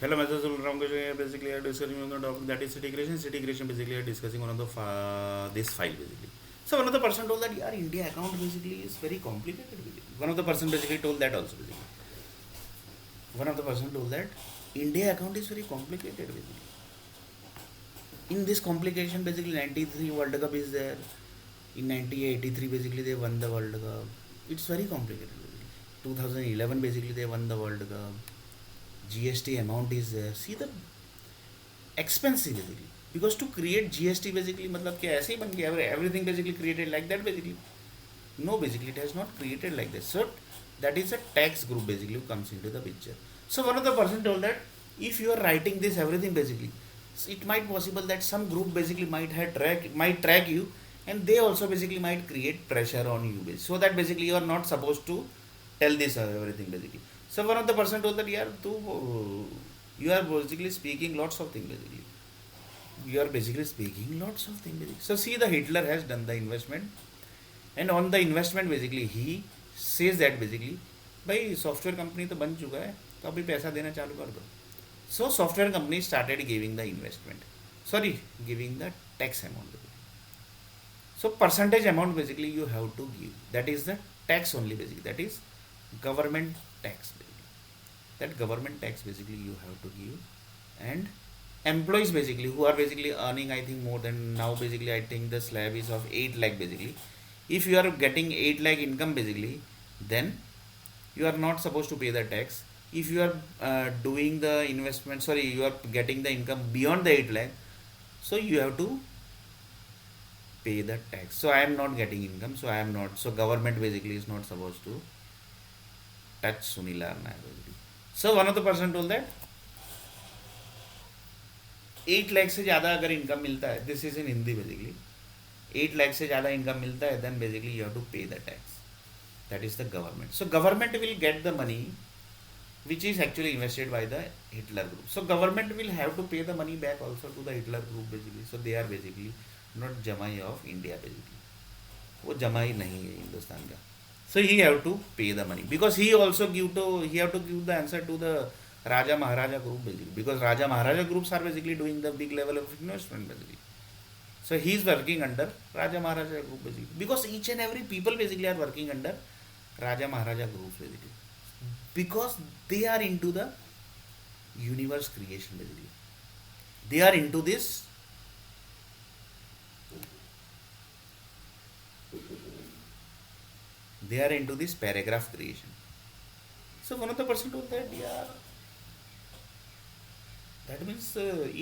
Hello, Mr. Ramkishan here. Basically, we are discussing on the topic that is city creation. City creation basically we are discussing one of the this file basically. So one of the person told that yeah, India account basically is very complicated. Basically. One of the person basically told that also basically. One of the person told that India account is very complicated basically. In this complication basically 93 World Cup is there. In 1983 basically they won the World Cup. It's very complicated basically. 2011 basically they won the World Cup. GST amount is there. See the expensive basically because to create GST basically मतलब क्या ऐसे ही बन गया everything basically created like that basically no basically it has not created like this so that is a tax group basically who comes into the picture so one of the person told that if you are writing this everything basically it might possible that some group basically might track you and they also basically might create pressure on you so that basically you are not supposed to tell this everything basically so one of the person told that yeah tu, you are basically speaking lots of things basically you are basically speaking lots of things basically. So see the Hitler has done the investment and on the investment basically he says that basically भाई software company तो बन चुका है तो अभी पैसा देना चालू कर दो so software company started giving the investment sorry giving the tax amount so percentage amount basically you have to give that is the tax only basically that is government tax basically. That government tax basically you have to give and employees basically who are basically earning I think more than now basically I think the slab is of 8 lakh basically if you are getting 8 lakh income basically then you are not supposed to pay the tax if you are doing the investment sorry you are getting the income beyond the 8 lakh so you have to pay the tax so I am not getting income so I am not so government basically is not supposed to touch Sunil Arna basically so one of the person told that 8 lakh से ज़्यादा अगर income मिलता है this is in Hindi basically 8 lakh से ज़्यादा income मिलता है then basically you have to pay the tax that is the government so government will get the money which is actually invested by the Hitler group. So government will have to pay the money back also to the Hitler group basically. So they are basically not जमाई of India basically. वो जमाई नहीं है हिंदुस्तान का. So he have to pay the money because he have to give the answer to the Raja Maharaja group basically because Raja Maharaja groups are basically doing the big level of investment basically. So he is working under Raja Maharaja group basically because each and every people basically are working under Raja Maharaja groups basically because they are into the universe creation basically. They are into this they are into this paragraph creation. So one of the person told that yeah that means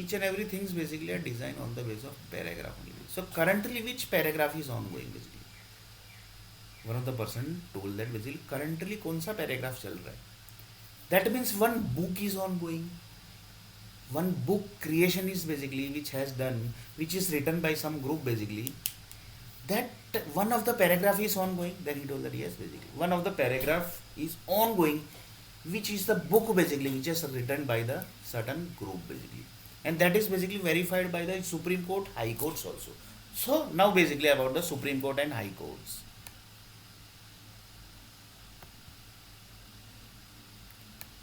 each and every things basically are designed on the basis of paragraph only. So currently which paragraph is ongoing basically? One of the person told that basically currently कौन सा paragraph चल रहा है? That means one book is ongoing. One book creation is basically which has done, which is written by some group basically. That one of the paragraph is ongoing. Then he told that yes basically one of the paragraph is ongoing, which is the book basically which is written by the certain group basically, and that is basically verified by the Supreme Court, High Courts also. So now basically about the Supreme Court and High Courts.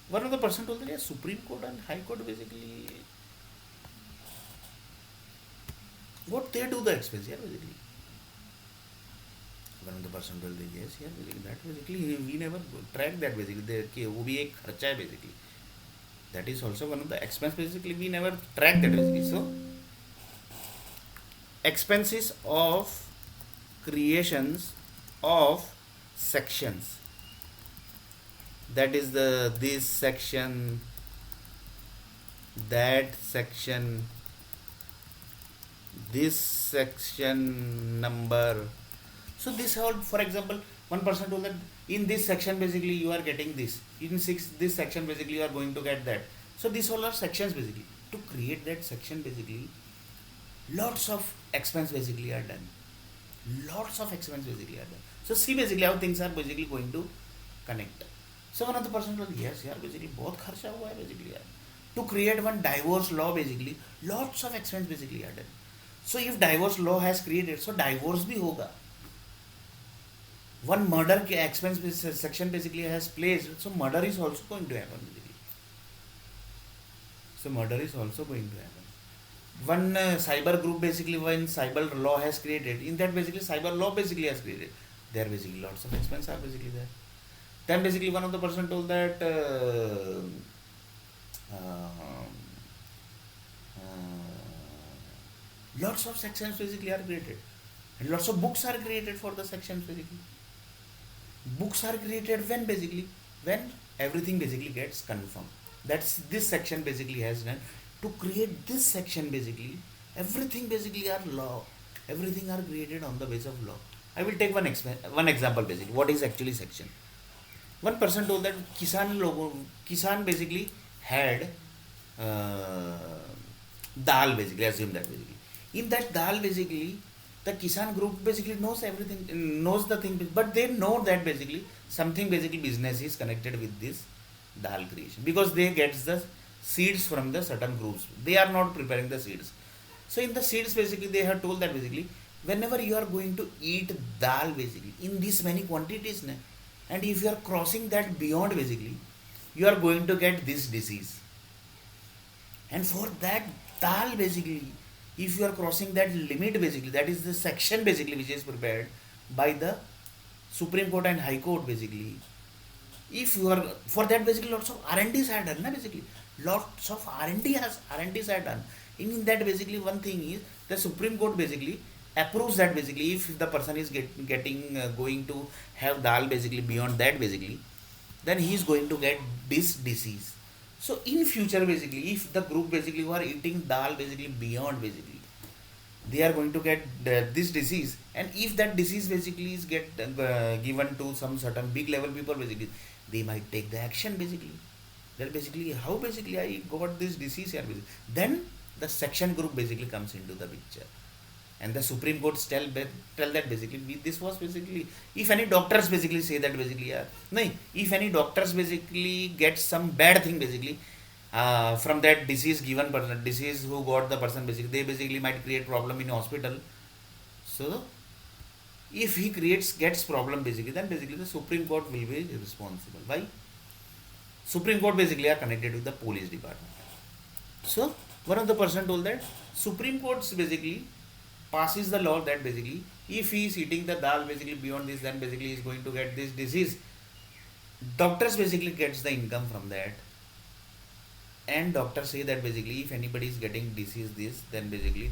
One of the person told that yeah, Supreme Court and High Court basically what they do the expense yeah basically. One of the person told that yes yeah basically that basically we never track that basically कि वो भी एक खर्चा है basically. That is also one of the expense basically we never track that basically. So expenses of creations of sections that is the this section that section this section number so this all for example one person told that in this section basically you are getting this in this section basically you are going to get that so these all are sections basically to create that section basically lots of expense basically are done lots of expense basically are done so see basically how things are basically going to connect so one of the person told yes यार basically बहुत खर्चा हुआ है basically यार to create one divorce law basically lots of expense basically are done so if divorce law has created so divorce भी होगा one murder expense section basically has placed so murder is also going to happen basically So murder is also going to happen. One cyber group basically, when cyber law has created, in that basically cyber law basically has created, there basically lots of expense are basically there. Then basically one of the person told that uh, lots of sections basically are created, and lots of books are created for the sections basically. Books are created when basically, when everything basically gets confirmed. That's this section basically has done to create this section basically. Everything basically are law. Everything are created on the base of law. I will take one example basically. What is actually section? One person told that Kisan basically had uh, dal basically. Assume that basically. In that dal basically, the Kisan group basically knows everything, knows the thing, but they know that basically something basically business is connected with this dal creation, because they get the seeds from the certain groups. They are not preparing the seeds. So in the seeds basically they have told that basically whenever you are going to eat dal basically in this many quantities, and if you are crossing that beyond basically, you are going to get this disease. And for that dal basically, if you are crossing that limit basically, that is the section basically which is prepared by the Supreme Court and High Court basically, if you are, for that basically lots of R&Ds are done, basically lots of R&Ds are done. In that basically one thing is the Supreme Court basically approves that basically if the person is getting going to have dal basically beyond that basically, then he is going to get this disease. So in future basically, if the group basically who are eating dal basically beyond basically, they are going to get this disease. And if that disease basically is get given to some certain big level people basically, they might take the action basically, that basically how basically I got this disease here basically. Then the section group basically comes into the picture, and the Supreme Court tell that basically this was basically, if any doctors basically say that basically no, if any doctors basically get some bad thing basically from that disease given person, disease who got the person basically, they basically might create problem in hospital. So if he gets problem basically, then basically the Supreme Court will be responsible. Why? Supreme Court basically are connected with the police department. So one of the person told that Supreme Courts basically passes the law that basically if he is eating the dal basically beyond this, then basically he is going to get this disease. Doctors basically gets the income from that, and doctors say that basically if anybody is getting disease this, then basically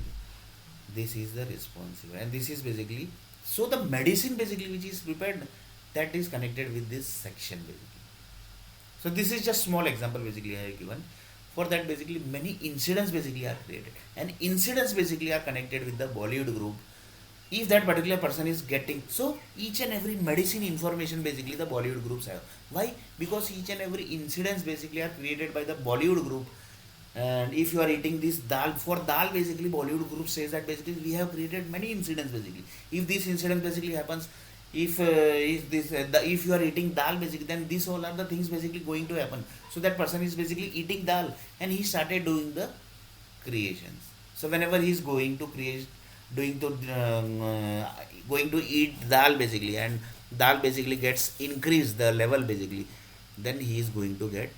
this is the responsible, and this is basically, so the medicine basically which is prepared, that is connected with this section basically. So this is just small example basically I have given. For that basically many incidents basically are created, and incidents basically are connected with the Bollywood group. If that particular person is getting, so each and every medicine information basically the Bollywood groups have. Why? Because each and every incidents basically are created by the Bollywood group. And if you are eating this dal, for dal basically Bollywood group says that basically we have created many incidents basically. If this incident basically happens, if you are eating dal basically, then these all are the things basically going to happen. So that person is basically eating dal, and he started doing the creations. So whenever he is going to create, doing to going to eat dal basically, and dal basically gets increased the level basically, then he is going to get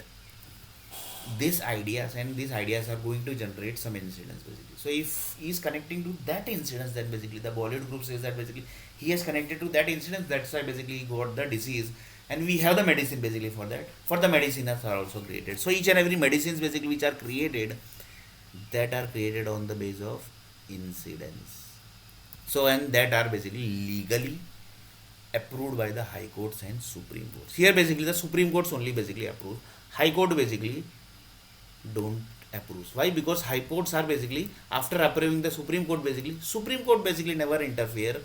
these ideas, and these ideas are going to generate some incidents basically. So if he is connecting to that incidents, then basically the Bollywood group says that basically he is connected to that incident, that's why basically he got the disease, and we have the medicine basically for that. For the medicines are also created. So each and every medicines basically which are created, that are created on the base of incidents. So and that are basically legally approved by the High Courts and Supreme Courts. Here basically the Supreme Courts only basically approve. High Court basically don't approve. Why? Because High Courts are basically, after approving the Supreme Court basically, Supreme Court basically never interfere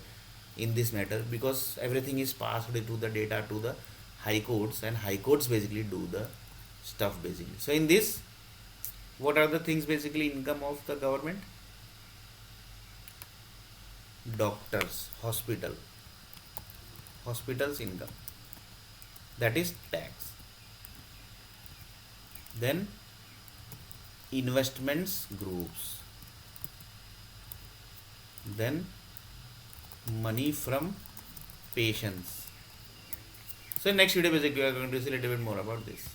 in this matter, because everything is passed to the data to the High Courts, and High Courts basically do the stuff basically. So in this, what are the things basically income of the government? Doctors, hospitals income, that is tax. Then investments groups, then money from patients. So next video basically we are going to see a little bit more about this.